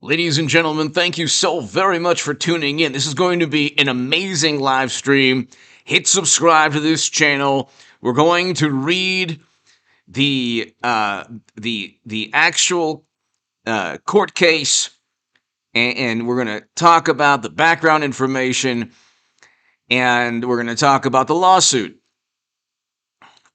Ladies and gentlemen, thank you so very much for tuning in. This is going to be an amazing live stream. Hit subscribe to this channel. We're going to read the actual court case, and we're going to talk about the background information, and we're going to talk about the lawsuit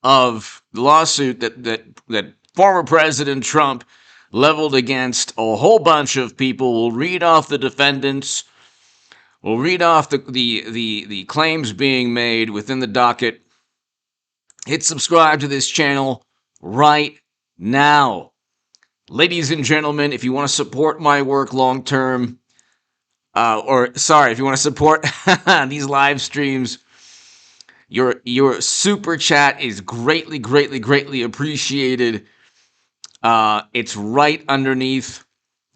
that former President Trump leveled against a whole bunch of people. We'll read off the defendants. We'll read off the claims being made within the docket. Hit subscribe to this channel right now. Ladies and gentlemen, if you want to support my work long term, if you want to support these live streams, your super chat is greatly appreciated. It's right underneath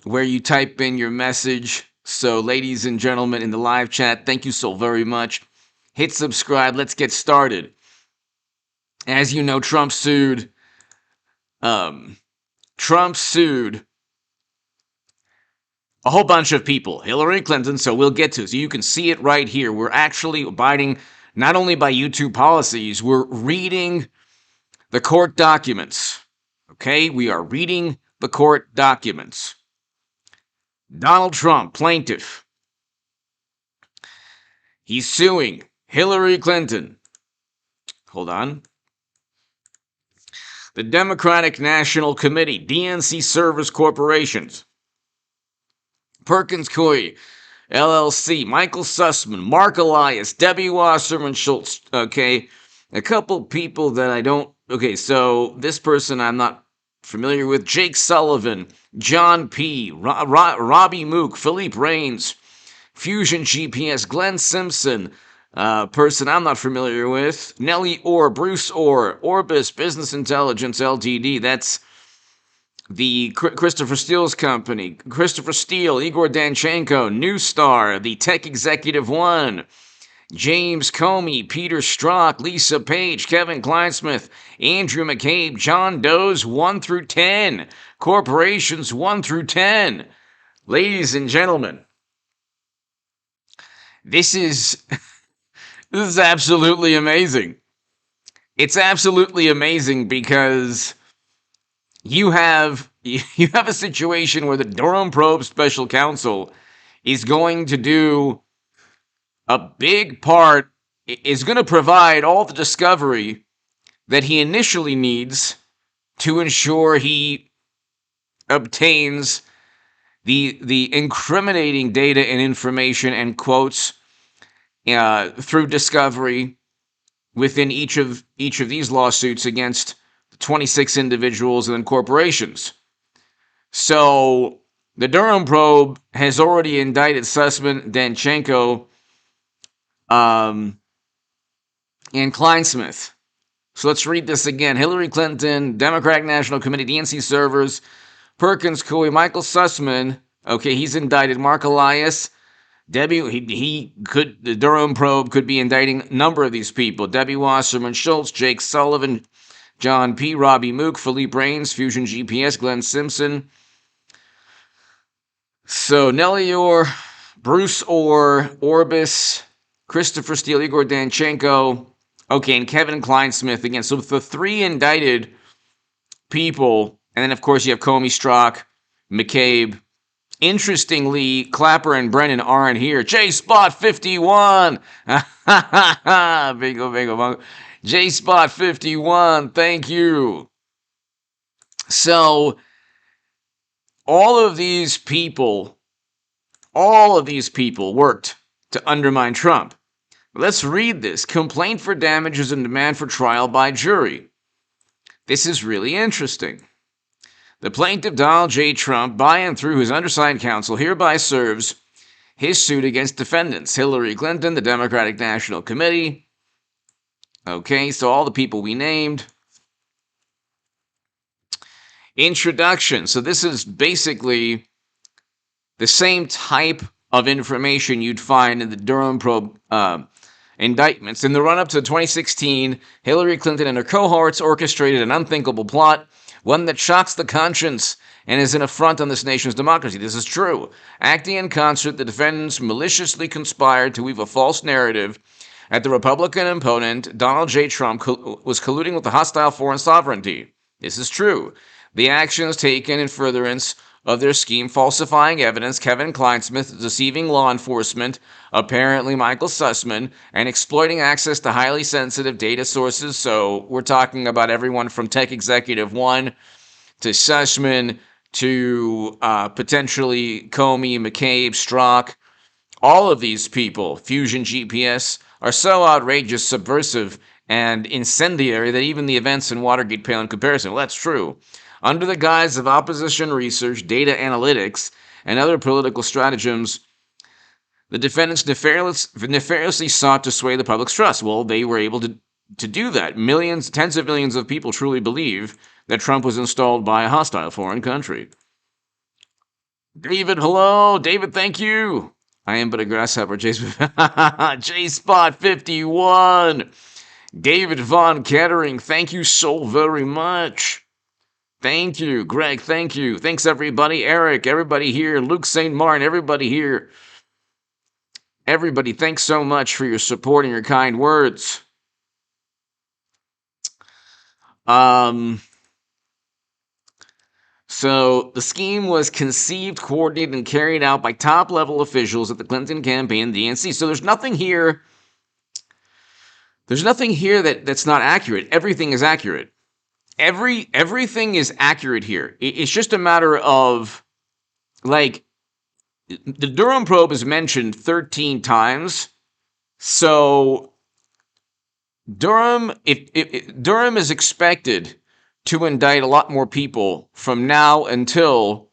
where you type in your message. So, ladies and gentlemen, in the live chat, thank you so very much. Hit subscribe. Let's get started. As you know, Trump sued a whole bunch of people. Hillary Clinton, so we'll get to it. So you can see it right here. We're actually abiding not only by YouTube policies, we're reading the court documents. Okay, we are reading the court documents. Donald Trump, plaintiff. He's suing Hillary Clinton. Hold on. The Democratic National Committee, DNC Service Corporations. Perkins Coie, LLC, Michael Sussman, Mark Elias, Debbie Wasserman Schultz. Okay, a couple people that I don't. Okay, so this person I'm not familiar with. Jake Sullivan, John P., Robbie Mook, Philippe Raines, Fusion GPS, Glenn Simpson, person I'm not familiar with. Nellie Orr, Bruce Orr, Orbis Business Intelligence Ltd. That's the Christopher Steele's company. Christopher Steele, Igor Danchenko, New Star, the Tech Executive One, James Comey, Peter Strzok, Lisa Page, Kevin Kleinsmith, Andrew McCabe, John Doe's 1 through 10, corporations 1 through 10. Ladies and gentlemen, this is absolutely amazing. It's absolutely amazing because you have a situation where the Durham Probe Special Counsel is going to do a big part, is going to provide all the discovery that he initially needs to ensure he obtains the incriminating data and information and quotes through discovery within each of these lawsuits against 26 individuals and corporations. So the Durham probe has already indicted Sussman, Danchenko, and Kleinsmith. So let's read this again. Hillary Clinton, Democratic National Committee, DNC servers, Perkins Coie, Michael Sussman. Okay, he's indicted. Mark Elias, Debbie. The Durham probe could be indicting a number of these people. Debbie Wasserman Schultz, Jake Sullivan, John P., Robbie Mook, Philippe Raines, Fusion GPS, Glenn Simpson. So Nellie Orr, Bruce Orr, Orbis, Christopher Steele, Igor Danchenko, okay, and Kevin Kleinsmith again. So the three indicted people, and then of course you have Comey, Strzok, McCabe. Interestingly, Clapper and Brennan aren't here. J-Spot 51! Bingo, bingo, bingo. J-Spot 51, thank you. So, all of these people worked to undermine Trump. Let's read this. Complaint for damages and demand for trial by jury. This is really interesting. The plaintiff, Donald J. Trump, by and through his undersigned counsel, hereby serves his suit against defendants Hillary Clinton, the Democratic National Committee. Okay, so all the people we named. Introduction. So this is basically the same type of information you'd find in the Durham probe indictments. In the run-up to 2016, Hillary Clinton and her cohorts orchestrated an unthinkable plot one that shocks the conscience and is an affront on this nation's democracy. This is true. Acting in concert, the defendants maliciously conspired to weave a false narrative that the Republican opponent, Donald J. Trump, was colluding with the hostile foreign sovereignty. This is true. The actions taken in furtherance of their scheme, falsifying evidence, Kevin Kleinsmith deceiving law enforcement, apparently Michael Sussman, and exploiting access to highly sensitive data sources. So we're talking about everyone from Tech Executive 1 to Sussman to potentially Comey, McCabe, Strzok. All of these people, Fusion GPS, are so outrageous, subversive, and incendiary that even the events in Watergate pale in comparison. Well, that's true. Under the guise of opposition research, data analytics, and other political stratagems, the defendants nefariously sought to sway the public's trust. Well, they were able to do that. Millions, tens of millions of people truly believe that Trump was installed by a hostile foreign country. David, hello. David, thank you. I am but a grasshopper. J-Spot 51. David Von Kettering, thank you so very much. Thank you. Greg, thank you. Thanks, everybody. Eric, everybody here. Luke St. Martin, everybody here. Everybody, thanks so much for your support and your kind words. So the scheme was conceived, coordinated, and carried out by top-level officials at the Clinton campaign and DNC. So there's nothing here. There's nothing here that's not accurate. Everything is accurate. Everything is accurate here. It's just a matter of, like, the Durham probe is mentioned 13 times. So Durham, Durham is expected to indict a lot more people from now until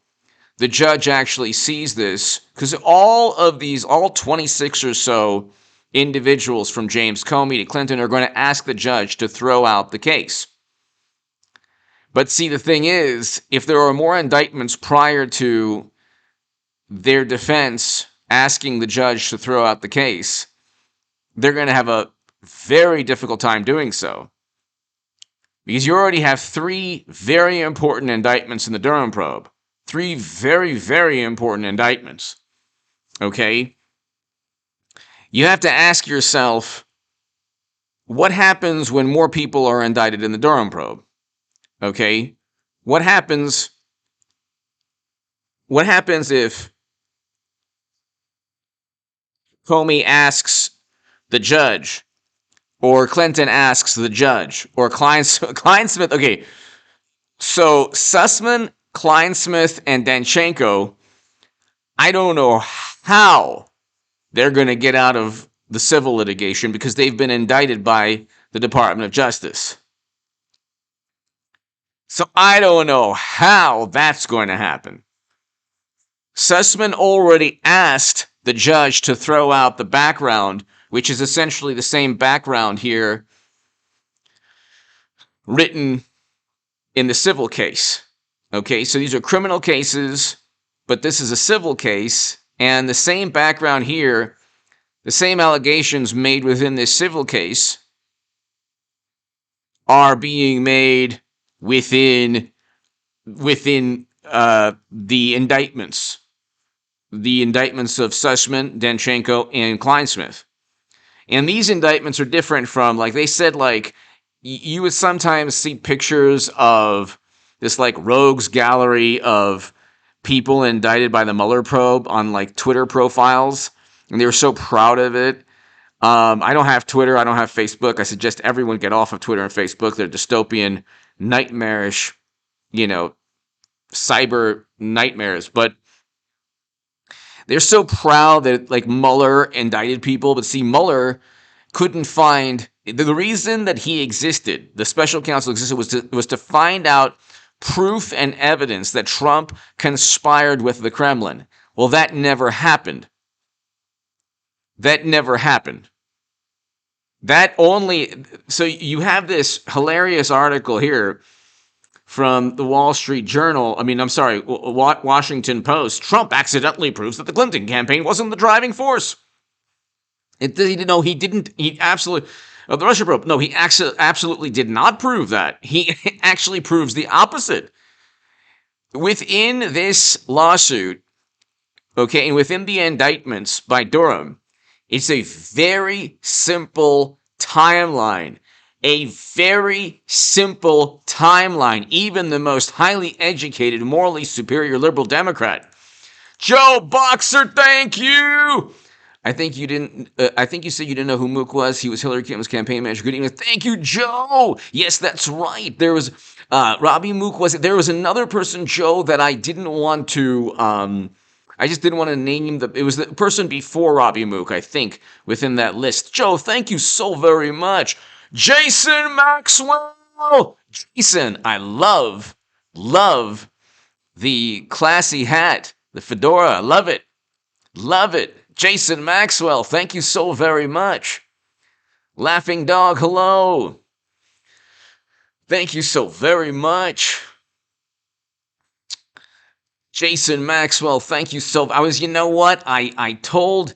the judge actually sees this, because all 26 or so individuals from James Comey to Clinton are going to ask the judge to throw out the case. But see, the thing is, if there are more indictments prior to their defense asking the judge to throw out the case, they're going to have a very difficult time doing so. Because you already have 3 very important indictments in the Durham probe. 3 very, very important indictments. Okay? You have to ask yourself, what happens when more people are indicted in the Durham probe? Okay? What happens if Comey asks the judge, or Clinton asks the judge, or Kleinsmith? Okay, so Sussman, Kleinsmith, and Danchenko, I don't know how they're going to get out of the civil litigation because they've been indicted by the Department of Justice. So I don't know how that's going to happen. Sussman already asked the judge to throw out the background, which is essentially the same background here written in the civil case. Okay, so these are criminal cases, but this is a civil case, and the same background here, the same allegations made within this civil case are being made within the indictments of Sussman, Danchenko, and Kleinsmith. And these indictments are different from, like, they said, like, you would sometimes see pictures of this, like, rogues gallery of people indicted by the Mueller probe on, like, Twitter profiles, and they were so proud of it. I don't have Twitter, I don't have Facebook. I suggest everyone get off of Twitter and Facebook. They're dystopian, nightmarish, cyber nightmares. But they're so proud that, like, Mueller indicted people. But see, Mueller couldn't find... The reason that he existed, the special counsel existed, was to find out proof and evidence that Trump conspired with the Kremlin. Well, that never happened. That never happened. So you have this hilarious article here from the Wall Street Journal. Washington Post. Trump accidentally proves that the Clinton campaign wasn't the driving force. The Russia probe. No, he absolutely did not prove that. He actually proves the opposite. within this lawsuit, okay, and within the indictments by Durham, it's a very simple timeline. A very simple timeline. Even the most highly educated, morally superior liberal Democrat. Joe Boxer, thank you! I think you didn't. I think you said you didn't know who Mook was. He was Hillary Clinton's campaign manager. Good evening. Thank you, Joe. Yes, that's right. There was Robbie Mook. There was another person, Joe, that I didn't want to. I just didn't want to name the. It was the person before Robbie Mook, I think, within that list. Joe, thank you so very much. Jason Maxwell. Jason, I love the classy hat, the fedora. Love it. Love it. Jason Maxwell, thank you so very much. Laughing Dog, hello. Thank you so very much. Jason Maxwell, thank you so. You know what? I told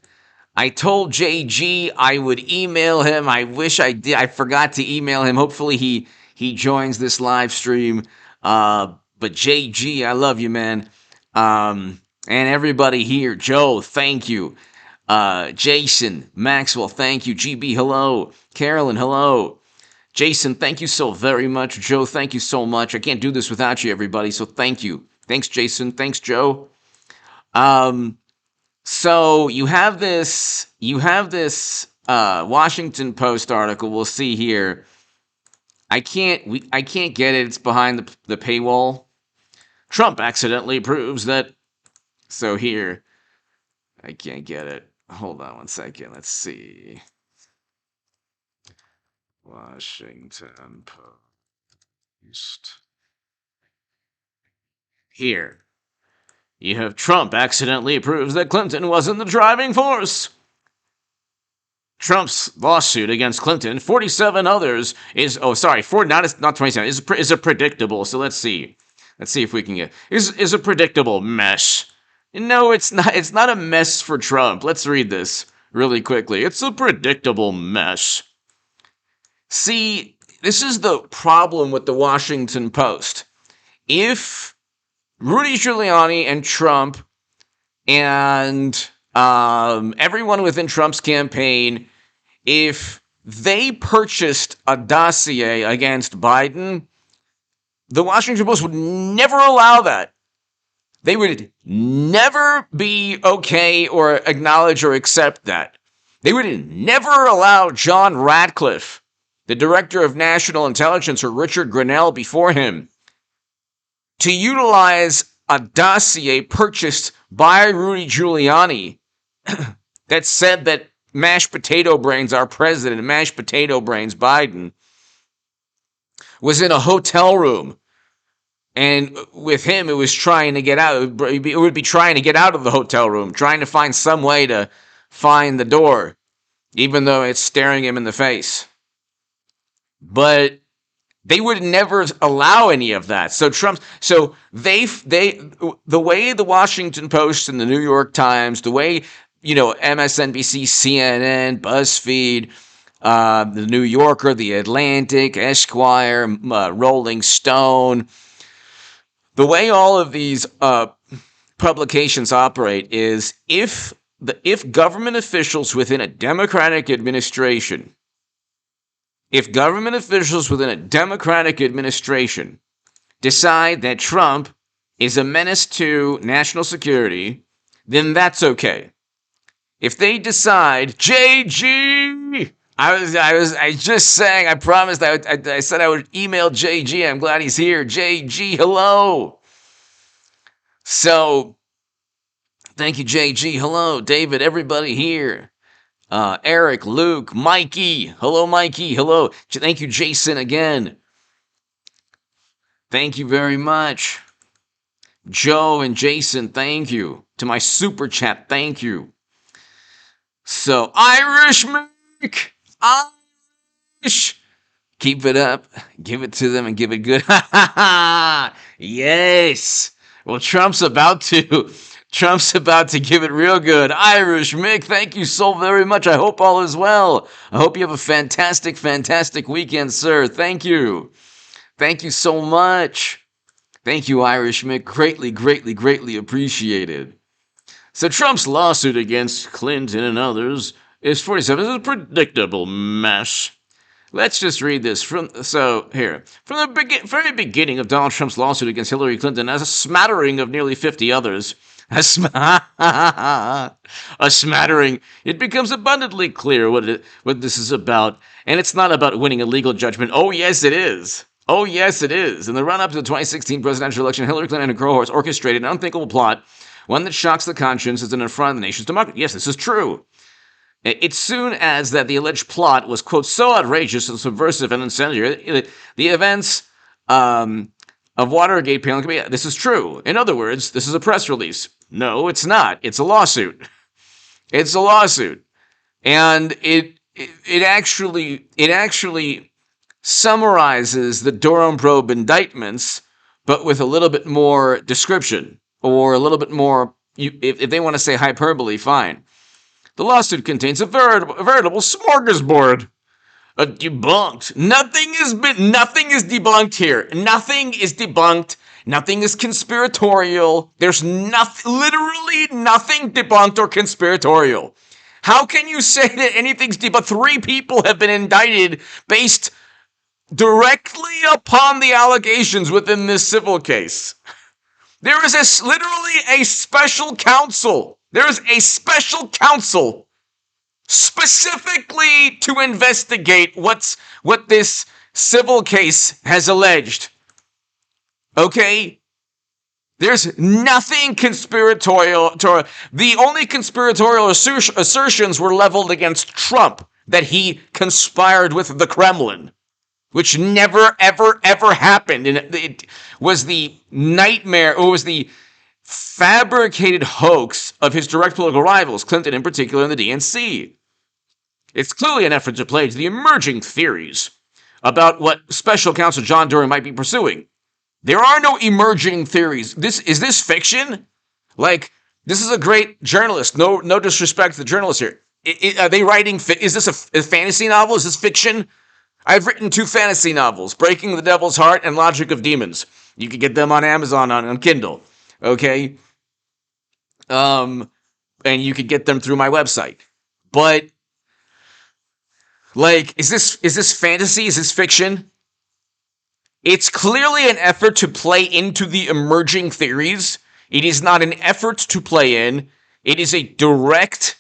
JG I would email him. I wish I did. I forgot to email him. Hopefully he joins this live stream. But JG, I love you, man. And everybody here, Joe, thank you. Jason, Maxwell, thank you. GB, hello. Carolyn, hello. Jason, thank you so very much. Joe, thank you so much. I can't do this without you, everybody, so thank you. Thanks, Jason. Thanks, Joe. So you have this Washington Post article. We'll see here. I can't get it. It's behind the paywall. Trump accidentally proves that. So here, I can't get it. Hold on one second. Let's see. Washington Post. Here. You have Trump accidentally proves that Clinton wasn't the driving force. Trump's lawsuit against Clinton, 47 others, is... Oh, sorry, not 27. Is a predictable. So let's see. Let's see if we can get... Is a predictable mess. No, it's not. It's not a mess for Trump. Let's read this really quickly. It's a predictable mess. See, this is the problem with the Washington Post. If Rudy Giuliani and Trump and everyone within Trump's campaign, if they purchased a dossier against Biden, the Washington Post would never allow that. They would never be okay or acknowledge or accept that. They would never allow John Ratcliffe, the director of national intelligence, or Richard Grenell before him, to utilize a dossier purchased by Rudy Giuliani that said that mashed potato brains, our president, mashed potato brains, Biden, was in a hotel room. And with him, it was trying to get out. It would be trying to get out of the hotel room, trying to find some way to find the door, even though it's staring him in the face. But they would never allow any of that. So the way the Washington Post and the New York Times, the way, MSNBC, CNN, BuzzFeed, the New Yorker, the Atlantic, Esquire, Rolling Stone, the way all of these publications operate is if government officials within a Democratic administration, decide that Trump is a menace to national security, then that's okay. If they decide, JG, I just saying, I promised, I said I would email JG. I'm glad he's here. JG, hello. So, thank you, JG. Hello, David, everybody here. Eric, Luke, Mikey. Hello, Mikey. Hello. Thank you, Jason, again. Thank you very much. Joe and Jason, thank you. To my super chat, thank you. So, Irish Mick. Keep it up, give it to them, and give it good. Yes. Well, Trump's about to give it real good. Irish Mick, thank you so very much. I hope all is well. I hope you have a fantastic, fantastic weekend, sir. Thank you. Thank you so much. Thank you, Irish Mick. Greatly, greatly, greatly appreciated. So Trump's lawsuit against Clinton and others is 47. This is a predictable mess. Let's just read this from the very beginning of Donald Trump's lawsuit against Hillary Clinton, as a smattering of nearly 50 others, a smattering, it becomes abundantly clear what this is about, and it's not about winning a legal judgment. Oh yes, it is. Oh yes, it is. In the run-up to the 2016 presidential election, Hillary Clinton and her cohorts orchestrated an unthinkable plot, one that shocks the conscience as an affront of the nation's democracy. Yes, this is true. It's soon as that the alleged plot was, quote, so outrageous and subversive and incendiary, the events of Watergate paling can be. This is true. In other words, this is a press release. No, it's not. It's a lawsuit. It's a lawsuit, and it actually summarizes the Durham probe indictments, but with a little bit more description, or a little bit more. If they want to say hyperbole, fine. The lawsuit contains a veritable smorgasbord. Debunked. Nothing is debunked here. Nothing is debunked. Nothing is conspiratorial. There's literally nothing debunked or conspiratorial. How can you say that anything's debunked? 3 people have been indicted based directly upon the allegations within this civil case. There is literally a special counsel. There is a special counsel specifically to investigate what this civil case has alleged. Okay? There's nothing conspiratorial. The only conspiratorial assertions were leveled against Trump, that he conspired with the Kremlin, which never, ever, ever happened. And it was the nightmare, or was the fabricated hoax of his direct political rivals, Clinton in particular, and the DNC. It's clearly an effort to play to the emerging theories about what special counsel John Durham might be pursuing. There are no emerging theories. Is this fiction? Like, this is a great journalist. No disrespect to the journalists here. Are they writing? Is this a fantasy novel? Is this fiction? I've written 2 fantasy novels, Breaking the Devil's Heart and Logic of Demons. You can get them on Amazon on Kindle. Okay? And you could get them through my website. But, like, is this fantasy? Is this fiction? It's clearly an effort to play into the emerging theories. It is not an effort to play in. It is a direct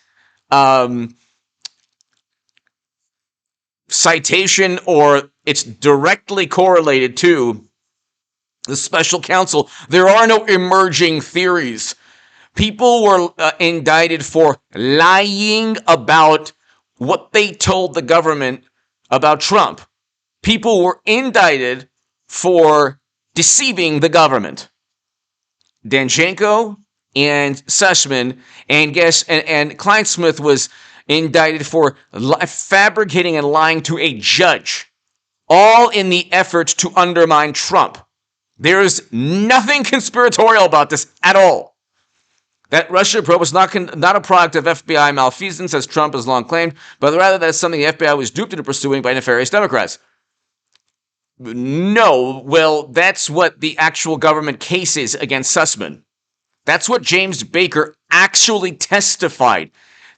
citation, or it's directly correlated to the special counsel. There are no emerging theories. People were indicted for lying about what they told the government about Trump. People were indicted for deceiving the government. Danchenko and Sussman and Kleinsmith was indicted for fabricating and lying to a judge, all in the effort to undermine Trump. There is nothing conspiratorial about this at all. That Russia probe was not a product of FBI malfeasance, as Trump has long claimed, but rather that's something the FBI was duped into pursuing by nefarious Democrats. No, well, that's what the actual government case is against Sussman. That's what James Baker actually testified.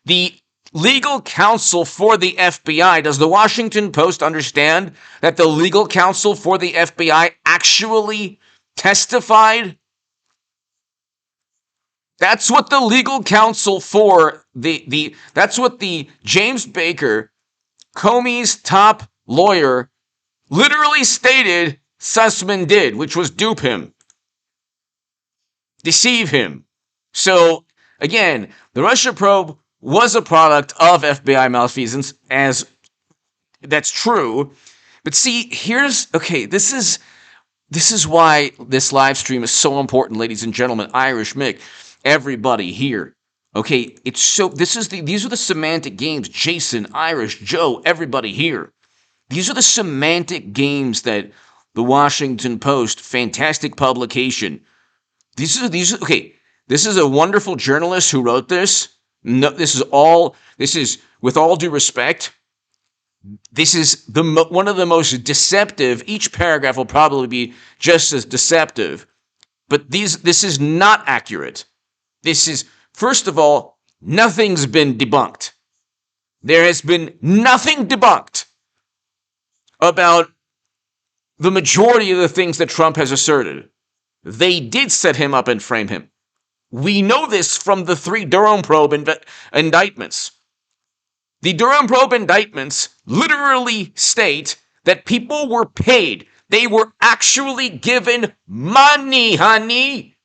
The legal counsel for the FBI, does the Washington Post understand that the legal counsel for the FBI actually testified? That's what the legal counsel for that's what the James Baker, Comey's top lawyer, literally stated Sussman did, which was dupe him, deceive him. So, again, the Russia probe was a product of FBI malfeasance, as that's true. But see, this is why this live stream is so important, ladies and gentlemen. Irish Mick, everybody here. Okay, these are the semantic games. Jason, Irish, Joe, everybody here. These are the semantic games that the Washington Post, fantastic publication. This is a wonderful journalist who wrote this. No, this is with all due respect, this is one of the most deceptive. Each paragraph will probably be just as deceptive But this is not accurate. This is, first of all, nothing's been debunked. There has been nothing debunked about the majority of the things that Trump has asserted. They did set him up and frame him. We know this from the 3 Durham probe indictments. The Durham probe indictments literally state that people were paid. They were actually given money, honey.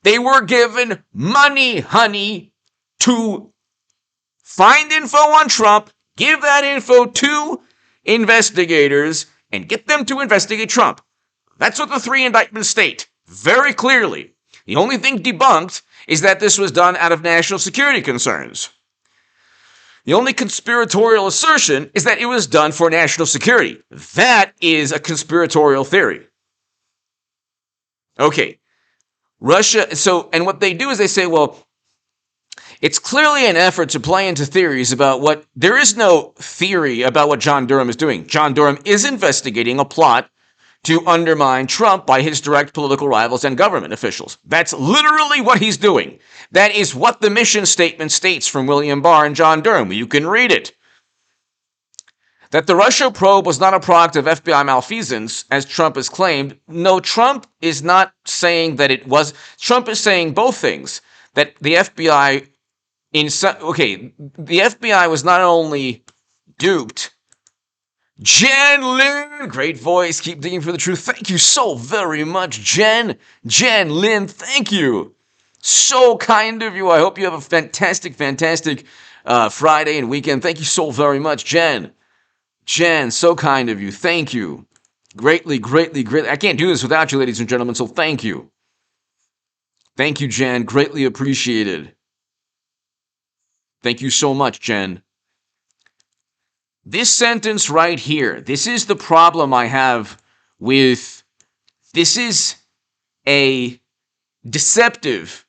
They were given money, honey, to find info on Trump, give that info to investigators, and get them to investigate Trump. That's what the 3 indictments state, very clearly. The only thing debunked is that this was done out of national security concerns. The only conspiratorial assertion is that it was done for national security. That is a conspiratorial theory. Okay, Russia, and what they do is they say, well, it's clearly an effort to play into theories about what, there is no theory about what John Durham is doing. John Durham is investigating a plot to undermine Trump by his direct political rivals and government officials. That's literally what he's doing. That is what the mission statement states from William Barr and John Durham. You can read it. That the Russia probe was not a product of FBI malfeasance, as Trump has claimed. No, Trump is not saying that it was. Trump is saying both things. That the FBI, the FBI was not only duped. Jen Lynn, great voice, keep digging for the truth. Thank you so very much, Jen. Jen Lynn, thank you. So kind of you. I hope you have a fantastic Friday and weekend. Thank you so very much, Jen. Jen, so kind of you. Thank you. Greatly. I can't do this without you, ladies and gentlemen, so thank you. Thank you, Jen. Greatly appreciated. Thank you so much, Jen. This sentence right here, this is the problem I have with, this is a deceptive,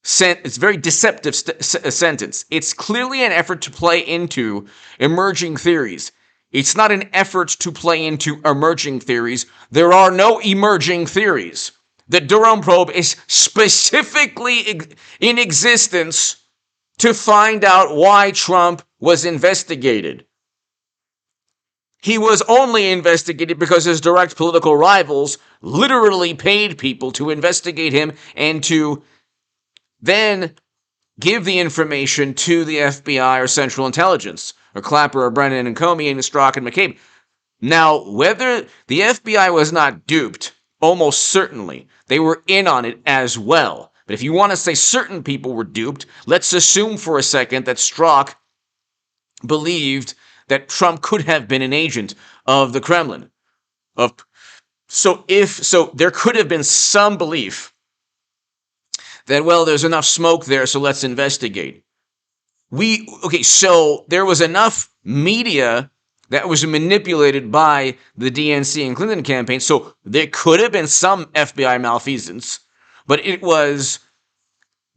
it's a very deceptive sentence. It's clearly an effort to play into emerging theories. It's not an effort to play into emerging theories. There are no emerging theories. The Durham probe is specifically in existence to find out why Trump was investigated. He was only investigated because his direct political rivals literally paid people to investigate him and to then give the information to the FBI or Central Intelligence, or Clapper or Brennan and Comey and Strzok and McCabe. Now, whether the FBI was not duped, almost certainly, they were in on it as well. But if you want to say certain people were duped, let's assume for a second that Strzok believed that Trump could have been an agent of the Kremlin. So there could have been some belief that, well, there's enough smoke there, so let's investigate. So there was enough media that was manipulated by the DNC and Clinton campaign, so there could have been some FBI malfeasance, but it was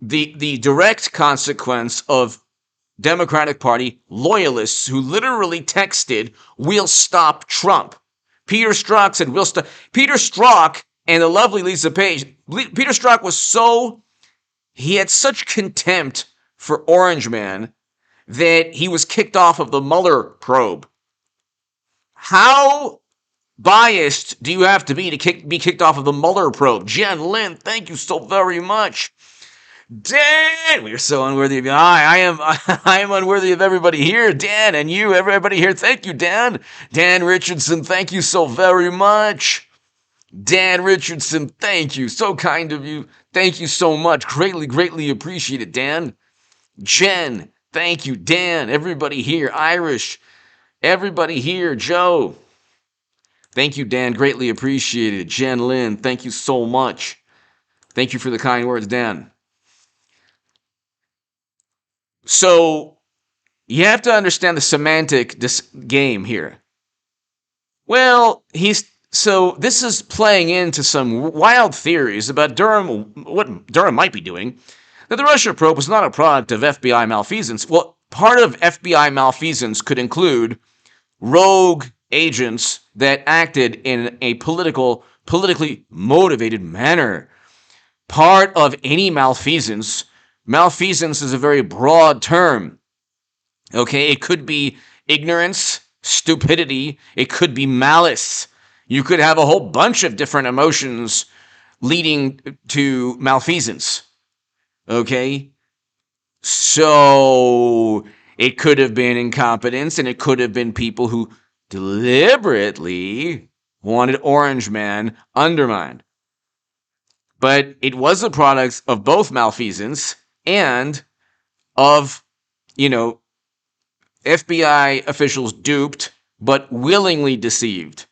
the direct consequence of Democratic Party loyalists who literally texted, "We'll stop Trump." Peter Strzok said, "We'll stop." Peter Strzok and the lovely Lisa Page. Peter Strzok he had such contempt for Orange Man that he was kicked off of the Mueller probe. How biased do you have to be kicked off of the Mueller probe? Jen Lynn, thank you so very much. Dan, we are so unworthy of you. I am unworthy of everybody here. Dan and you, everybody here. Thank you, Dan. Dan Richardson, thank you so very much. Dan Richardson, thank you. So kind of you. Thank you so much. Greatly appreciate it, Dan. Jen, thank you. Dan, everybody here. Irish, everybody here. Joe, thank you, Dan. Greatly appreciated. Jen Lynn, thank you so much. Thank you for the kind words, Dan. So, you have to understand the semantic game here. Well, this is playing into some wild theories about Durham, what Durham might be doing, that the Russia probe was not a product of FBI malfeasance. Well, part of FBI malfeasance could include rogue agents that acted in a politically motivated manner. part of any malfeasance. Malfeasance is a very broad term. Okay, it could be ignorance, stupidity, it could be malice. You could have a whole bunch of different emotions leading to malfeasance. Okay? So it could have been incompetence, and it could have been people who deliberately wanted Orange Man undermined. But it was a product of both malfeasance and of, FBI officials duped but willingly deceived.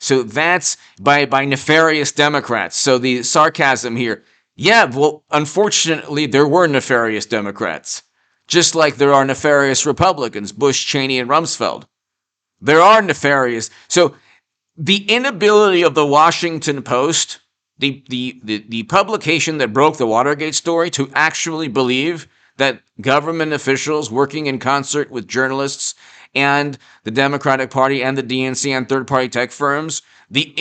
So that's by nefarious Democrats. So the sarcasm here, yeah, well, unfortunately, there were nefarious Democrats, just like there are nefarious Republicans, Bush, Cheney, and Rumsfeld. There are nefarious. So the inability of the Washington Post, the publication that broke the Watergate story, to actually believe that government officials working in concert with journalists and the Democratic Party and the DNC and third-party tech firms, the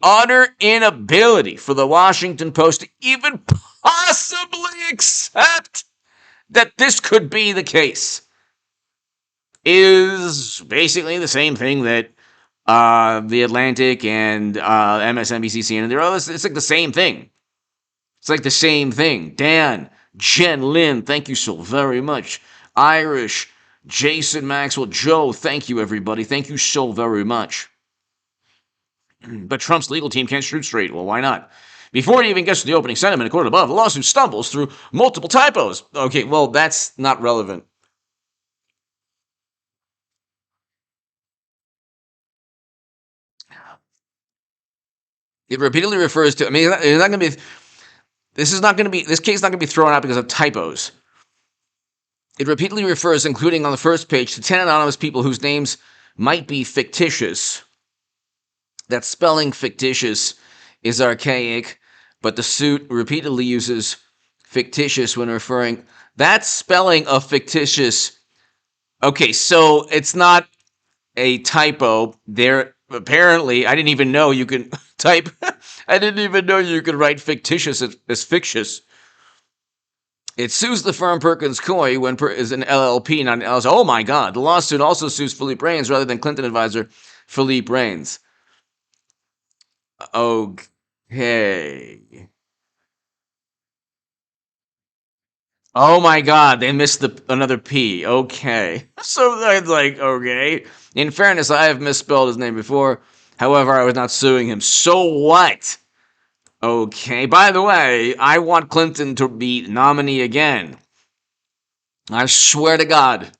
utter inability for the Washington Post to even possibly accept that this could be the case is basically the same thing that the Atlantic and MSNBC, CNN, it's like the same thing. It's like the same thing. Dan, Jen Lynn, thank you so very much. Irish, Jason Maxwell, Joe, thank you, everybody. Thank you so very much. But Trump's legal team can't shoot straight. Well, why not? Before it even gets to the opening sentiment, quoted above, the lawsuit stumbles through multiple typos. Okay, well, that's not relevant. It repeatedly refers to, it's not going to be, this case is not going to be thrown out because of typos. It repeatedly refers, including on the first page, to 10 anonymous people whose names might be fictitious. That spelling fictitious is archaic, but the suit repeatedly uses fictitious when referring. That spelling of fictitious. Okay, so it's not a typo. There, apparently, I didn't even know you could type. I didn't even know you could write fictitious as fictitious. It sues the firm Perkins Coie when is an LLP, not an LLC. Oh my God! The lawsuit also sues Philippe Reins rather than Clinton advisor Philippe Reins. Okay. Oh my God! They missed another P. Okay. So that's like, okay. In fairness, I have misspelled his name before. However, I was not suing him. So what? Okay. By the way, I want Clinton to be nominee again. I swear to God.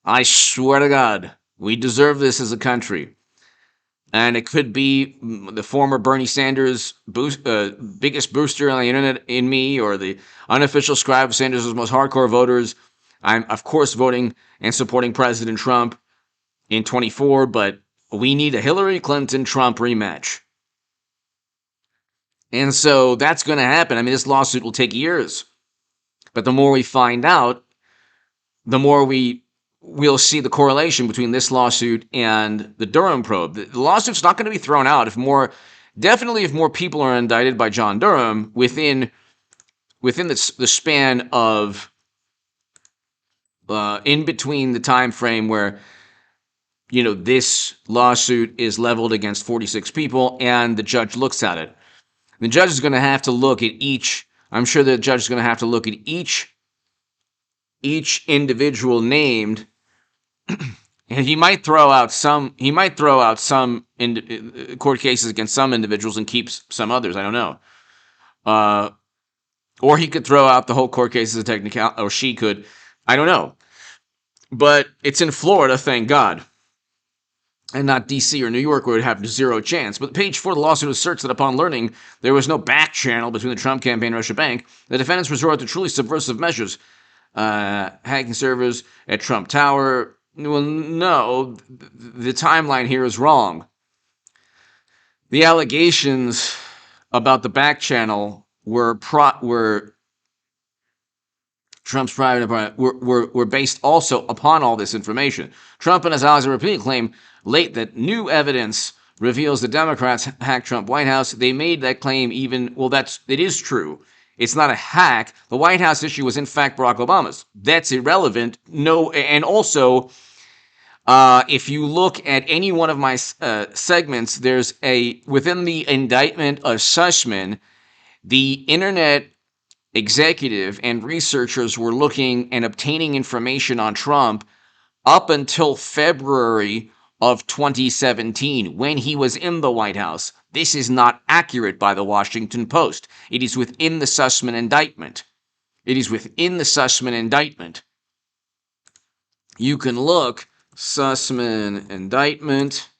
I swear to God. We deserve this as a country. And it could be the former Bernie Sanders biggest booster on the internet in me, or the unofficial scribe of Sanders' most hardcore voters. I'm, of course, voting and supporting President Trump in 24, but we need a Hillary Clinton-Trump rematch. And so that's going to happen. I mean, this lawsuit will take years. But the more we find out, the more we'll see the correlation between this lawsuit and the Durham probe. The lawsuit's not going to be thrown out if more people are indicted by John Durham within the span of in between the time frame where this lawsuit is leveled against 46 people and the judge looks at it. The judge is going to have to look at each. I'm sure the judge is going to have to look at each individual named, and he might throw out some court cases against some individuals and keeps some others. I don't know. Or he could throw out the whole court case as a technical, or she could. I don't know. But it's in Florida, thank God, and not D.C. or New York, where it would have zero chance. But page 4 of the lawsuit asserts that upon learning there was no back channel between the Trump campaign and Russia Bank, the defendants resorted to truly subversive measures, hacking servers at Trump Tower. Well, no, the timeline here is wrong. The allegations about the back channel were Trump's private were based also upon all this information. Trump and his allies repeatedly claimed late that new evidence reveals the Democrats hacked Trump White House. They made that claim even, well, it is true. It's not a hack. The White House issue was, in fact, Barack Obama's. That's irrelevant. No, and also, if you look at any one of my segments, there's within the indictment of Sussman, the internet executive and researchers were looking and obtaining information on Trump up until February of 2017, when he was in the White House. This is not accurate by the Washington Post. It is within the Sussman indictment. It is within the Sussman indictment. You can look, Sussman indictment.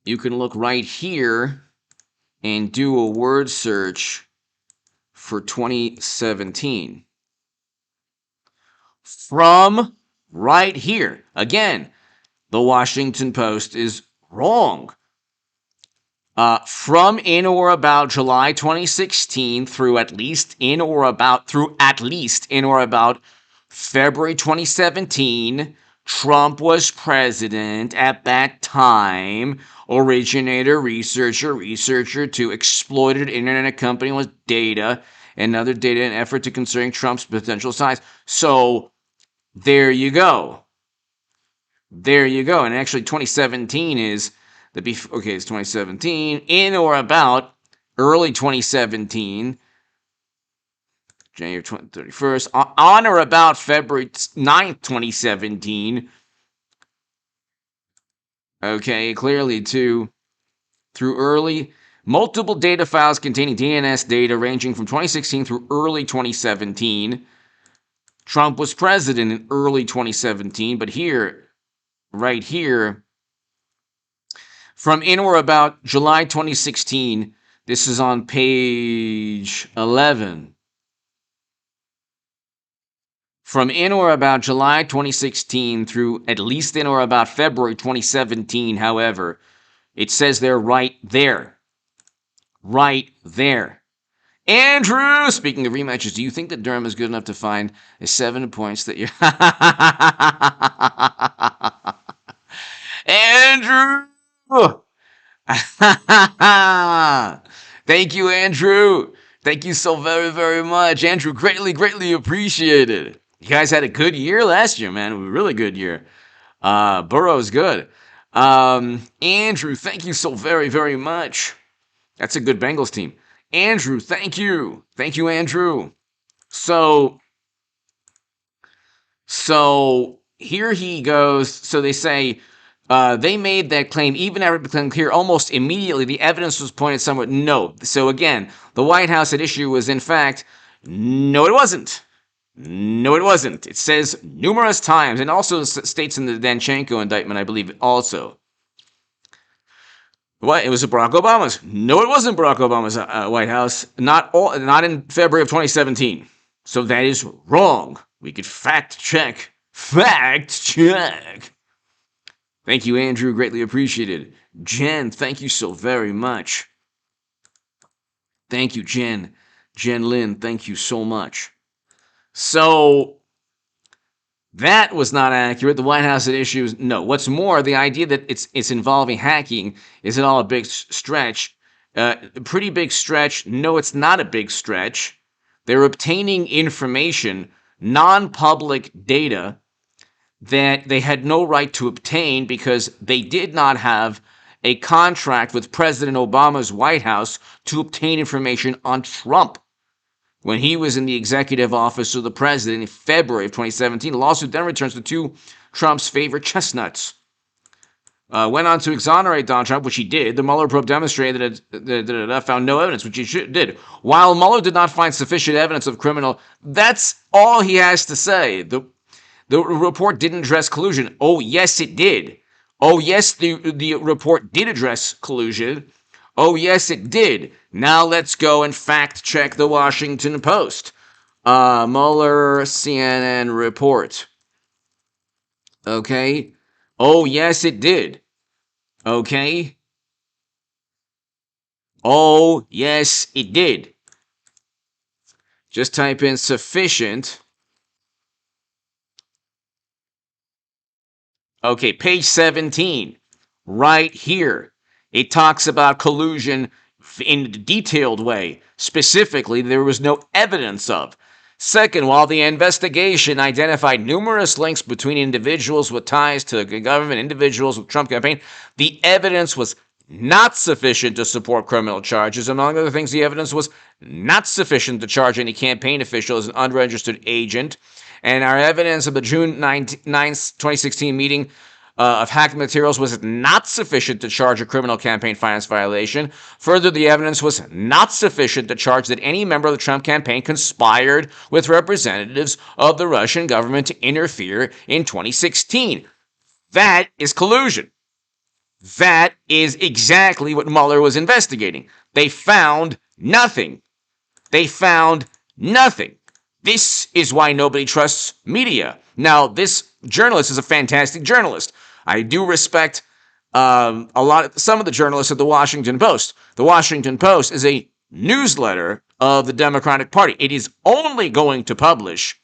You can look right here and do a word search for 2017. From right here. Again, the Washington Post is wrong. From in or about July 2016 through at least in or about February 2017, Trump was president at that time. Originator, researcher to exploited internet company with data and other data in effort to concerning Trump's potential size. So there you go. There you go. And actually 2017 is it's 2017 in or about early 2017, January 31st, on or about February 9th, 2017. Okay, clearly through early multiple data files containing DNS data ranging from 2016 through early 2017. Trump was president in early 2017, but right here, from in or about July 2016, this is on page 11. From in or about July 2016 through at least in or about February 2017, however, it says they're right there. Right there. Andrew, speaking of rematches, do you think that Durham is good enough to find a 7 points that you're... Andrew! Thank you, Andrew. Thank you so very, very much. Andrew, greatly appreciated. You guys had a good year last year, man. A really good year. Burrow's good. Andrew, thank you so very, very much. That's a good Bengals team. Andrew, thank you. Thank you, Andrew. So here he goes. So they say they made that claim even after it became clear almost immediately the evidence was pointed somewhat. No. So again, the White House at issue was in fact, no, it wasn't. No, it wasn't. It says numerous times, and also states in the Danchenko indictment, I believe, also. What? It was Barack Obama's. No, it wasn't Barack Obama's White House. Not in February of 2017. So that is wrong. We could fact check. Fact check. Thank you, Andrew. Greatly appreciated. Jen, thank you so very much. Thank you, Jen. Jen Lynn, thank you so much. So that was not accurate. The White House had issues. No. What's more, the idea that it's involving hacking is it all a big stretch? A pretty big stretch. No, it's not a big stretch. They're obtaining information, non-public data, that they had no right to obtain because they did not have a contract with President Obama's White House to obtain information on Trump. When he was in the executive office of the president in February of 2017, the lawsuit then returns to two Trump's favorite chestnuts. Went on to exonerate Donald Trump, which he did. The Mueller probe demonstrated that it found no evidence, which he did. While Mueller did not find sufficient evidence of criminal, that's all he has to say. The report didn't address collusion. Oh, yes, it did. Oh, yes, the report did address collusion. Oh, yes, it did. Now let's go and fact-check the Washington Post. Mueller CNN report. Okay. Oh, yes, it did. Okay. Oh, yes, it did. Just type in sufficient. Okay, page 17. right here. It talks about collusion in a detailed way. Specifically, there was no evidence of. Second, while the investigation identified numerous links between individuals with ties to the government, individuals with Trump campaign, the evidence was not sufficient to support criminal charges. Among other things, the evidence was not sufficient to charge any campaign official as an unregistered agent. And our evidence of the June 9th, 2016 meeting of hacked materials was not sufficient to charge a criminal campaign finance violation. Further, the evidence was not sufficient to charge that any member of the Trump campaign conspired with representatives of the Russian government to interfere in 2016. That is collusion. That is exactly what Mueller was investigating. They found nothing. They found nothing. This is why nobody trusts media. Now, this journalist is a fantastic journalist. I do respect some of the journalists at the Washington Post. The Washington Post is a newsletter of the Democratic Party. It is only going to publish.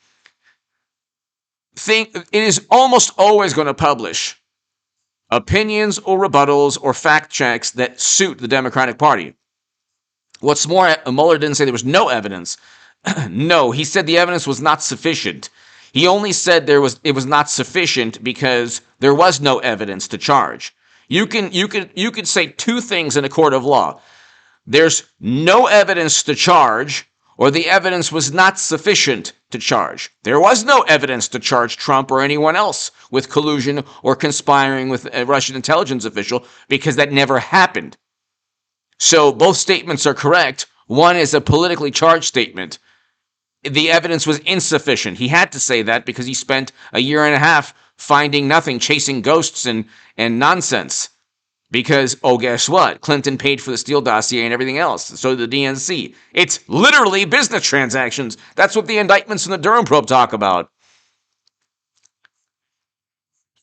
It is almost always going to publish opinions or rebuttals or fact checks that suit the Democratic Party. What's more, Mueller didn't say there was no evidence. No, he said the evidence was not sufficient. He only said it was not sufficient because there was no evidence to charge. You could say two things in a court of law. There's no evidence to charge, or the evidence was not sufficient to charge. There was no evidence to charge Trump or anyone else with collusion or conspiring with a Russian intelligence official because that never happened. So both statements are correct. One is a politically charged statement. The evidence was insufficient. He had to say that because he spent a year and a half finding nothing, chasing ghosts and nonsense. Because, oh, guess what? Clinton paid for the Steele dossier and everything else. So did the DNC. It's literally business transactions. That's what the indictments in the Durham probe talk about.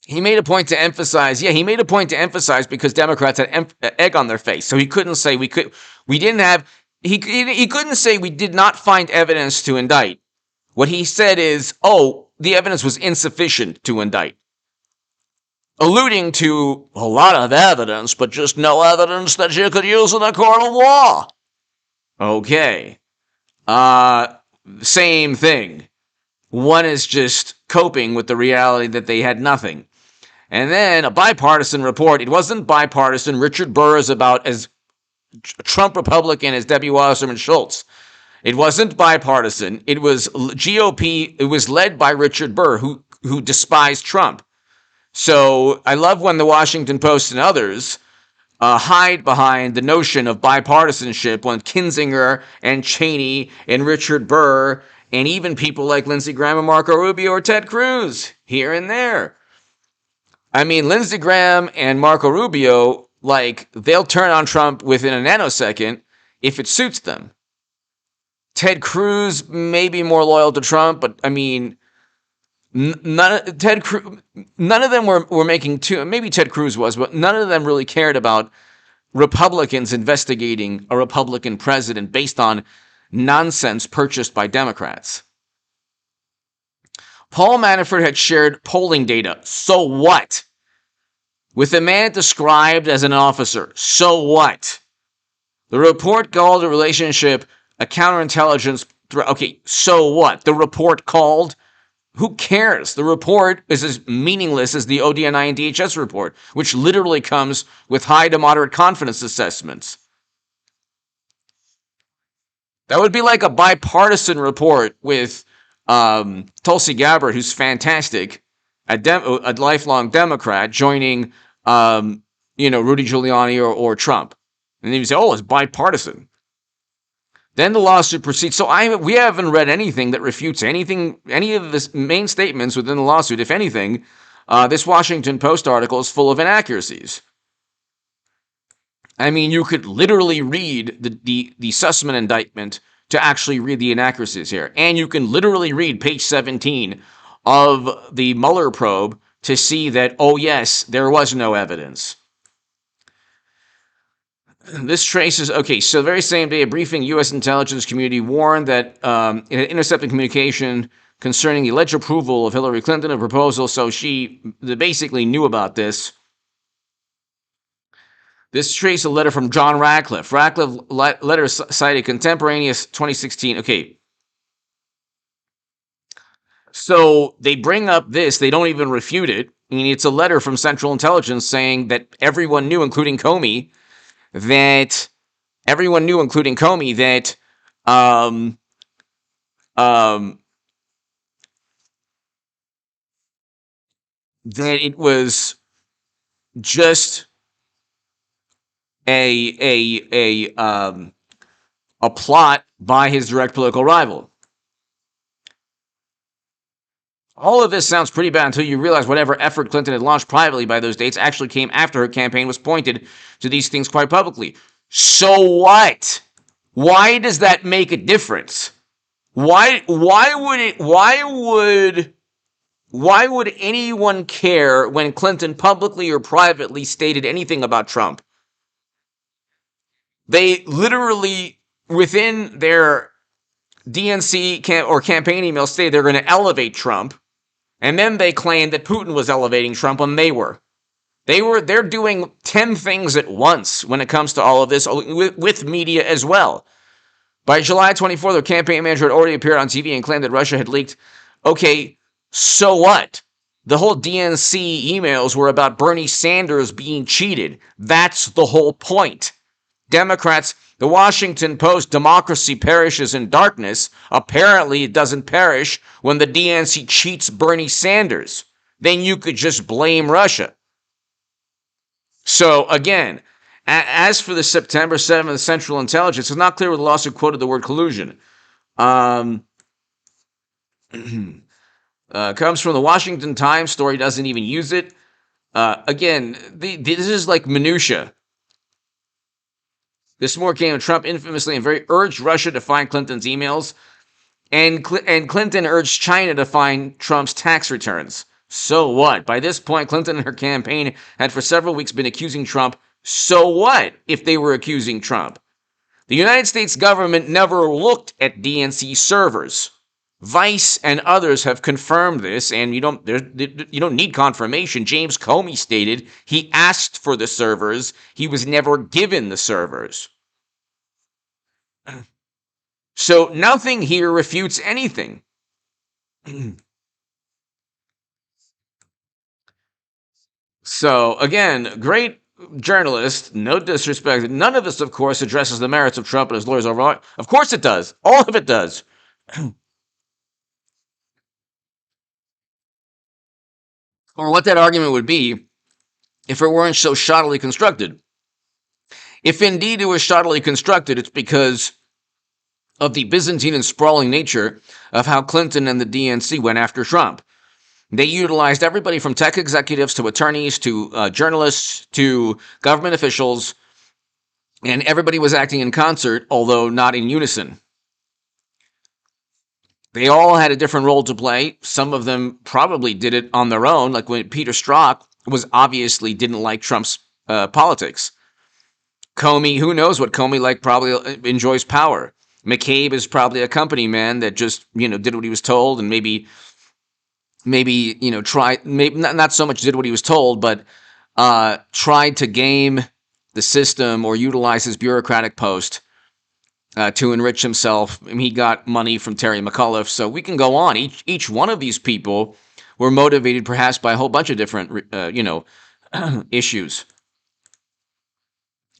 He made a point to emphasize because Democrats had egg on their face. So he couldn't say he couldn't say we did not find evidence to indict. What he said is, the evidence was insufficient to indict. Alluding to a lot of evidence, but just no evidence that you could use in a court of law. Okay. Same thing. One is just coping with the reality that they had nothing. And then a bipartisan report. It wasn't bipartisan. Richard Burr is about as Trump Republican as Debbie Wasserman Schultz. It wasn't bipartisan. It was GOP. It was led by Richard Burr, who despised Trump. So I love when the Washington Post and others hide behind the notion of bipartisanship when Kinzinger and Cheney and Richard Burr and even people like Lindsey Graham and Marco Rubio or Ted Cruz here and there. I mean, Lindsey Graham and Marco Rubio, they'll turn on Trump within a nanosecond if it suits them. Ted Cruz may be more loyal to Trump, but I mean, none of them were making too. Maybe Ted Cruz was, but none of them really cared about Republicans investigating a Republican president based on nonsense purchased by Democrats. Paul Manafort had shared polling data. So what? With a man described as an officer. So what? The report called the relationship a counterintelligence threat. Okay, so what? The report called? Who cares? The report is as meaningless as the ODNI and DHS report, which literally comes with high to moderate confidence assessments. That would be like a bipartisan report with Tulsi Gabbard, who's fantastic, a lifelong Democrat, joining Rudy Giuliani or Trump. And then you say, it's bipartisan. Then the lawsuit proceeds. So we haven't read anything that refutes any of the main statements within the lawsuit. If anything, this Washington Post article is full of inaccuracies. I mean, you could literally read the Sussman indictment to actually read the inaccuracies here. And you can literally read page 17 of the Mueller probe to see that, yes, there was no evidence. This traces, so the very same day, a briefing U.S. intelligence community warned that it had intercepted communication concerning the alleged approval of Hillary Clinton, a proposal. So she basically knew about this. This trace a letter from John Radcliffe. Radcliffe letter cited contemporaneous 2016. Okay. So they bring up this. They don't even refute it. I mean, it's a letter from Central Intelligence saying that everyone knew, including Comey, that um, um, that it was just a plot by his direct political rival. All of this sounds pretty bad until you realize whatever effort Clinton had launched privately by those dates actually came after her campaign was pointed to these things quite publicly. So what? Why does that make a difference? Why would anyone care when Clinton publicly or privately stated anything about Trump? They literally, within their DNC campaign emails, say they're going to elevate Trump, and then they claimed that Putin was elevating Trump when they were. They're doing 10 things at once when it comes to all of this, with media as well. By July 24th, their campaign manager had already appeared on TV and claimed that Russia had leaked. Okay, so what? The whole DNC emails were about Bernie Sanders being cheated. That's the whole point. Democrats, the Washington Post, democracy perishes in darkness. Apparently, it doesn't perish when the DNC cheats Bernie Sanders. Then you could just blame Russia. So, again, as for the September 7th Central Intelligence, it's not clear whether the lawsuit quoted the word collusion. Comes from the Washington Times. Story doesn't even use it. Again, this is like minutia. This more came of Trump infamously and very urged Russia to find Clinton's emails, and Clinton urged China to find Trump's tax returns. So what? By this point, Clinton and her campaign had for several weeks been accusing Trump. So what if they were accusing Trump? The United States government never looked at DNC servers. Vice and others have confirmed this, and you don't need confirmation. James Comey stated he asked for the servers. He was never given the servers. So nothing here refutes anything. So again, great journalist, no disrespect. None of this, of course, addresses the merits of Trump and his lawyers overall. Of course it does. All of it does. Or what that argument would be if it weren't so shoddily constructed. If indeed it was shoddily constructed, it's because of the Byzantine and sprawling nature of how Clinton and the DNC went after Trump. They utilized everybody from tech executives to attorneys to journalists to government officials, and everybody was acting in concert, although not in unison. They all had a different role to play. Some of them probably did it on their own, like when Peter Strzok was obviously didn't like Trump's politics. Comey, who knows what Comey like, probably enjoys power. McCabe is probably a company man that just, did what he was told, and maybe tried, maybe not so much did what he was told, but tried to game the system or utilize his bureaucratic post to enrich himself. I mean, he got money from Terry McAuliffe, so we can go on. Each one of these people were motivated perhaps by a whole bunch of different, issues.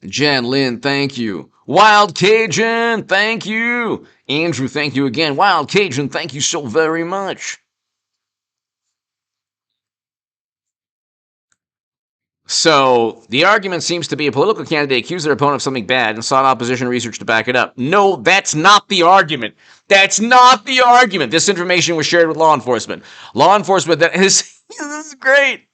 Jen, Lynn, thank you. Wild Cajun, thank you. Andrew, thank you again. Wild Cajun, thank you so very much. So, the argument seems to be a political candidate accused their opponent of something bad and sought opposition research to back it up. No, that's not the argument. That's not the argument. This information was shared with law enforcement. Law enforcement, this is great.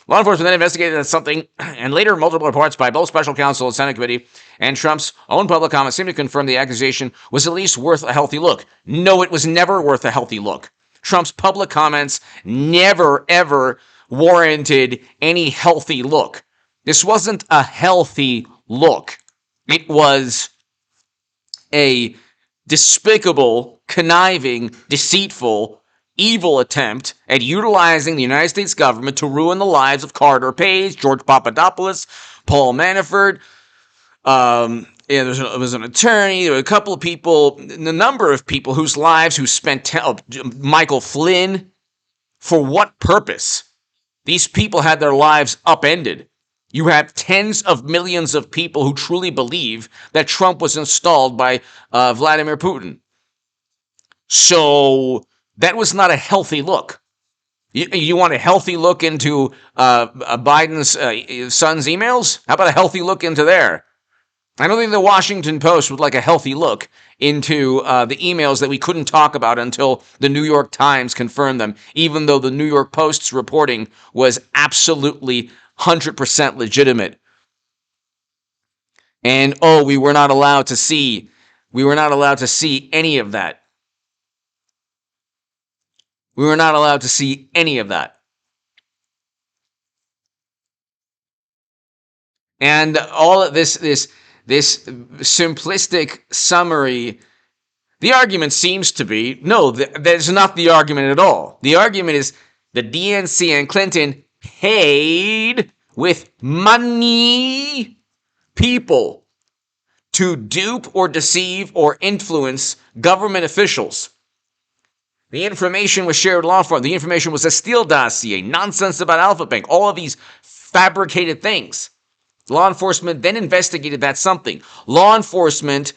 Law enforcement then investigated something, and later multiple reports by both special counsel and Senate committee and Trump's own public comments seem to confirm the accusation was at least worth a healthy look. No, it was never worth a healthy look. Trump's public comments never, ever warranted any healthy look. This wasn't a healthy look. It was a despicable, conniving, deceitful, evil attempt at utilizing the United States government to ruin the lives of Carter Page, George Papadopoulos, Paul Manafort. There was an attorney. There were a couple of people, a number of people whose lives who spent Michael Flynn. For what purpose? These people had their lives upended. You have tens of millions of people who truly believe that Trump was installed by Vladimir Putin. So that was not a healthy look. You want a healthy look into Biden's son's emails? How about a healthy look into there? I don't think the Washington Post would like a healthy look into the emails that we couldn't talk about until the New York Times confirmed them, even though the New York Post's reporting was absolutely 100% legitimate. And we were not allowed to see any of that. We were not allowed to see any of that. And all of this simplistic summary, the argument seems to be, no, that's not the argument at all. The argument is the DNC and Clinton paid with money people to dupe or deceive or influence government officials. The information was shared with law enforcement. The information was a Steele dossier, nonsense about Alpha Bank, all of these fabricated things. Law enforcement then investigated that something. Law enforcement,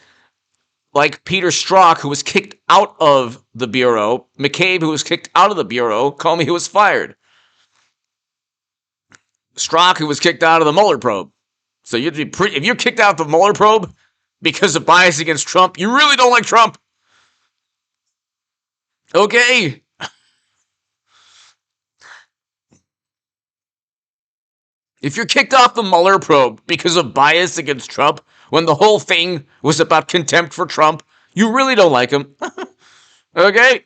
like Peter Strzok, who was kicked out of the Bureau, McCabe, who was kicked out of the Bureau, Comey, who was fired. Strzok, who was kicked out of the Mueller probe. So if you're kicked out of the Mueller probe because of bias against Trump, you really don't like Trump. Okay? If you're kicked off the Mueller probe because of bias against Trump, when the whole thing was about contempt for Trump, you really don't like him. Okay?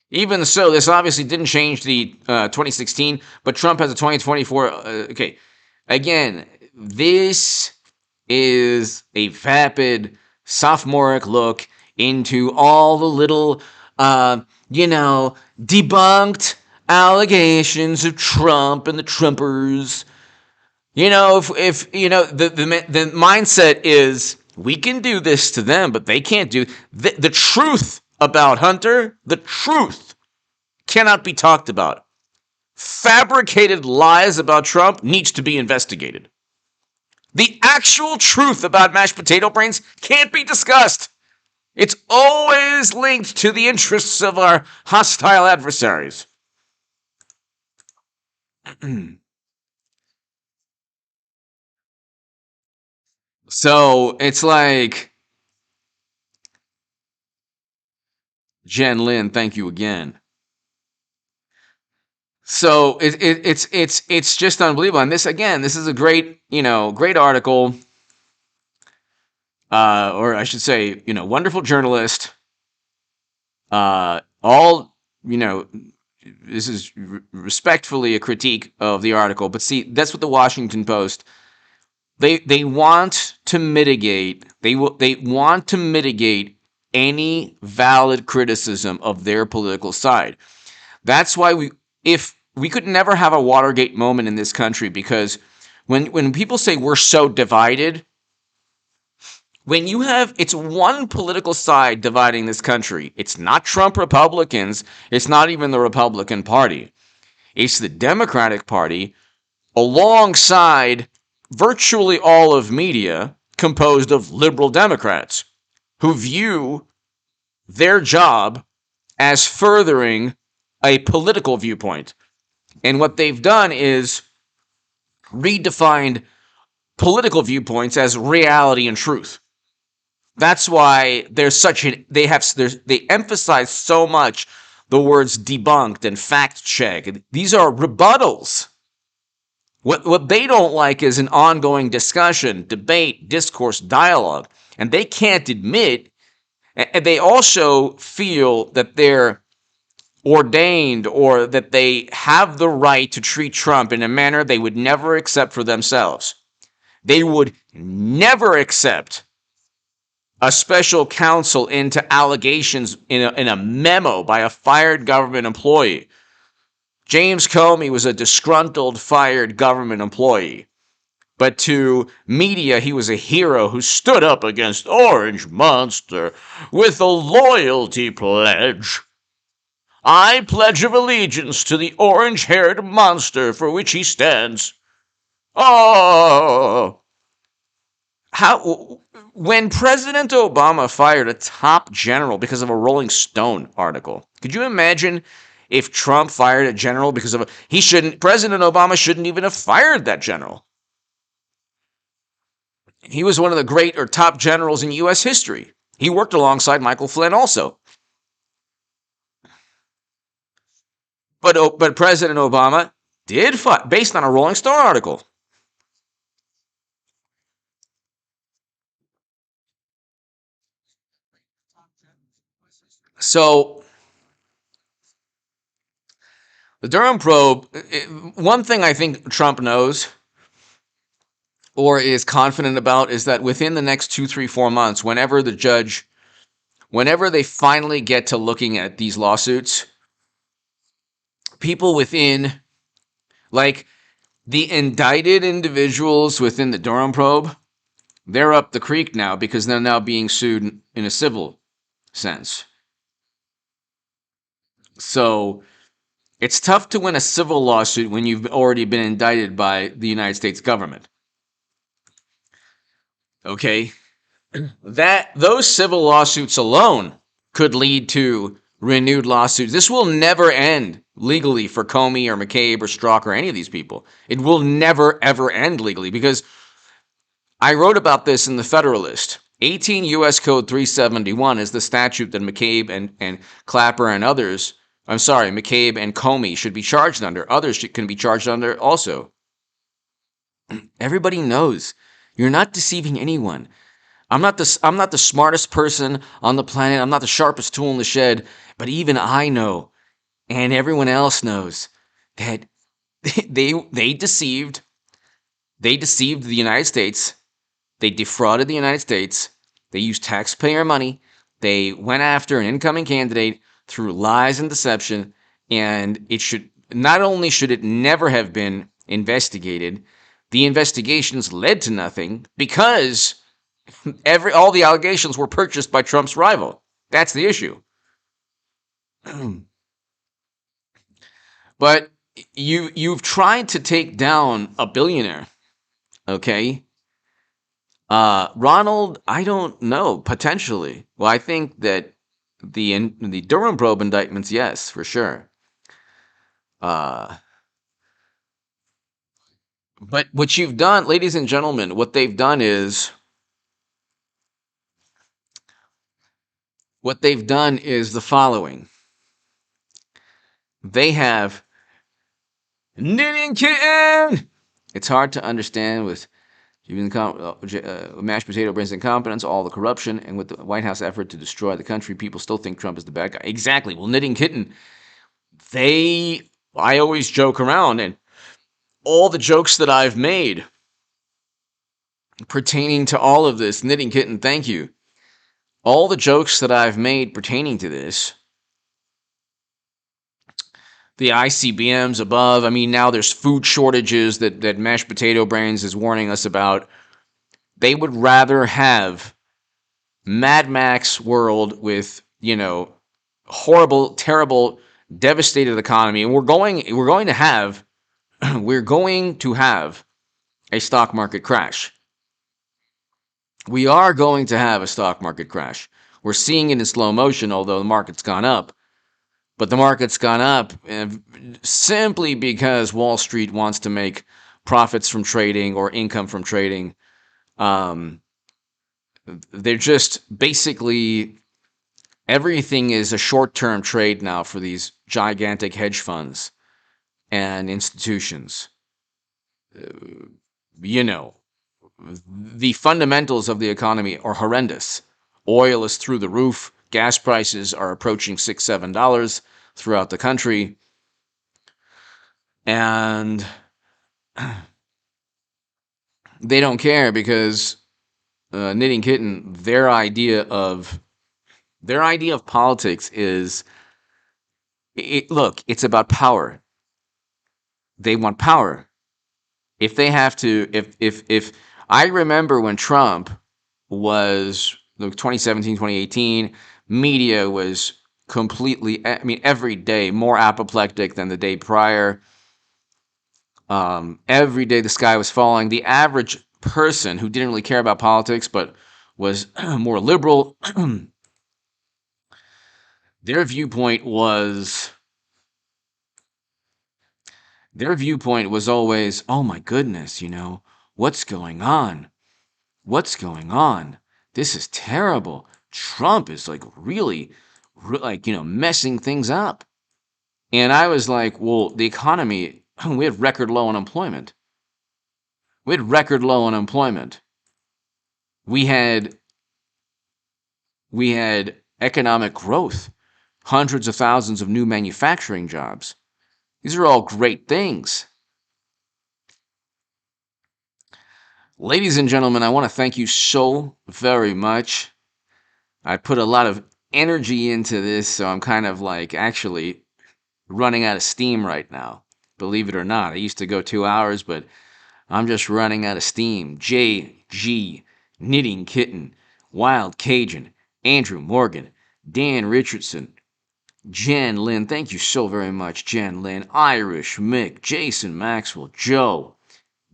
Even so, this obviously didn't change the 2016, but Trump has a 2024. Okay. Again, this is a vapid, sophomoric look into all the little, debunked allegations of Trump and the Trumpers. If the mindset is we can do this to them, but they can't do the truth about Hunter. The truth cannot be talked about. Fabricated lies about Trump needs to be investigated. The actual truth about mashed potato brains can't be discussed. It's always linked to the interests of our hostile adversaries. So it's like, Jen Lin, thank you again. So it's just unbelievable. And this is a great article, or I should say, wonderful journalist. This is respectfully a critique of the article, but see, that's what the Washington Post. They want to mitigate. They want to mitigate any valid criticism of their political side. That's why if we could never have a Watergate moment in this country, because when people say we're so divided, when you have, it's one political side dividing this country. It's not Trump Republicans. It's not even the Republican Party. It's the Democratic Party alongside virtually all of media composed of liberal Democrats who view their job as furthering a political viewpoint. And what they've done is redefined political viewpoints as reality and truth. That's why there's they emphasize so much the words debunked and fact check. These are rebuttals. What they don't like is an ongoing discussion, debate, discourse, dialogue. And they can't admit, and they also feel that they're ordained or that they have the right to treat Trump in a manner they would never accept for themselves. They would never accept a special counsel into allegations in a memo by a fired government employee. James Comey was a disgruntled, fired government employee. But to media, he was a hero who stood up against Orange Monster with a loyalty pledge. I pledge of allegiance to the orange-haired monster for which he stands. Oh! When President Obama fired a top general because of a Rolling Stone article, could you imagine if Trump fired a general because of President Obama shouldn't even have fired that general. He was one of the great or top generals in U.S. history. He worked alongside Michael Flynn also. But President Obama did fire, based on a Rolling Stone article. So the Durham probe, one thing I think Trump knows or is confident about is that within the next 2, 3, 4 months, whenever they finally get to looking at these lawsuits, people within, like the indicted individuals within the Durham probe, they're up the creek now because they're now being sued in a civil sense. So it's tough to win a civil lawsuit when you've already been indicted by the United States government. Okay? Those civil lawsuits alone could lead to renewed lawsuits. This will never end legally for Comey or McCabe or Strzok or any of these people. It will never, ever end legally because I wrote about this in the Federalist. 18 U.S. Code 371 is the statute that McCabe and Clapper and others, McCabe and Comey should be charged under. Others can be charged under also. Everybody knows. You're not deceiving anyone. I'm not the smartest person on the planet. I'm not the sharpest tool in the shed. But even I know, and everyone else knows, that they deceived. They deceived the United States. They defrauded the United States. They used taxpayer money. They went after an incoming candidate through lies and deception. And not only should it never have been investigated, the investigations led to nothing because all the allegations were purchased by Trump's rival. That's the issue. But you've tried to take down a billionaire, okay? Ronald, I don't know, potentially. Well, I think that the Durham probe indictments, yes, for sure. But what you've done, ladies and gentlemen, what they've done is the following. They have knitting kitten. It's hard to understand with mashed potato brains incompetence, all the corruption, and with the White House effort to destroy the country, people still think Trump is the bad guy. Exactly. Well, knitting kitten, I always joke around, and all the jokes that I've made pertaining to all of this, knitting kitten, thank you. All the jokes that I've made pertaining to this, the ICBMs above, I mean, now there's food shortages that mashed potato brains is warning us about. They would rather have Mad Max world with, horrible, terrible, devastated economy. And we're going to have a stock market crash. We are going to have a stock market crash. We're seeing it in slow motion, although the market's gone up. But the market's gone up simply because Wall Street wants to make profits from trading or income from trading. They're just basically, everything is a short-term trade now for these gigantic hedge funds and institutions. The fundamentals of the economy are horrendous. Oil is through the roof. Gas prices are approaching $6, $7 throughout the country. And they don't care because Knitting Kitten, their idea of politics is look, it's about power. They want power. If they have to, if I remember when Trump was 2017, 2018, media was completely, I mean, every day more apoplectic than the day prior. Every day the sky was falling. The average person who didn't really care about politics but was more liberal, their viewpoint was their viewpoint was always, oh my goodness, what's going on? What's going on? This is terrible. Trump is like really, like, messing things up. And I was like, well, the economy, we had record low unemployment. We had record low unemployment. We had economic growth, hundreds of thousands of new manufacturing jobs. These are all great things. Ladies and gentlemen, I want to thank you so very much. I put a lot of energy into this, so I'm kind of like actually running out of steam right now. Believe it or not, I used to go 2 hours, but I'm just running out of steam. JG, Knitting Kitten, Wild Cajun, Andrew Morgan, Dan Richardson, Jen Lynn, thank you so very much, Jen Lynn, Irish Mick, Jason Maxwell, Joe,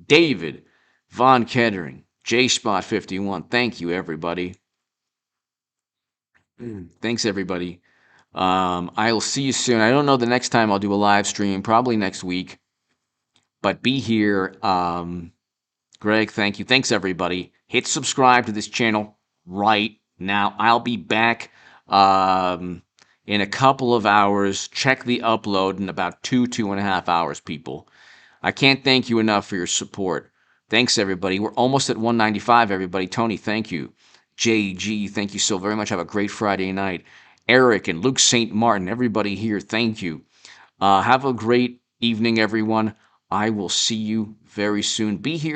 David, Von Kettering, JSpot51, thank you, everybody. Thanks, everybody. I'll see you soon. I don't know the next time I'll do a live stream, probably next week, but be here. Greg, thank you. Thanks, everybody. Hit subscribe to this channel right now. I'll be back in a couple of hours. Check the upload in about 2.5 hours, people. I can't thank you enough for your support. Thanks, everybody. We're almost at 195, everybody. Tony, thank you. JG, thank you so very much. Have a great Friday night. Eric and Luke St. Martin, everybody here, thank you. Have a great evening, everyone. I will see you very soon. Be here.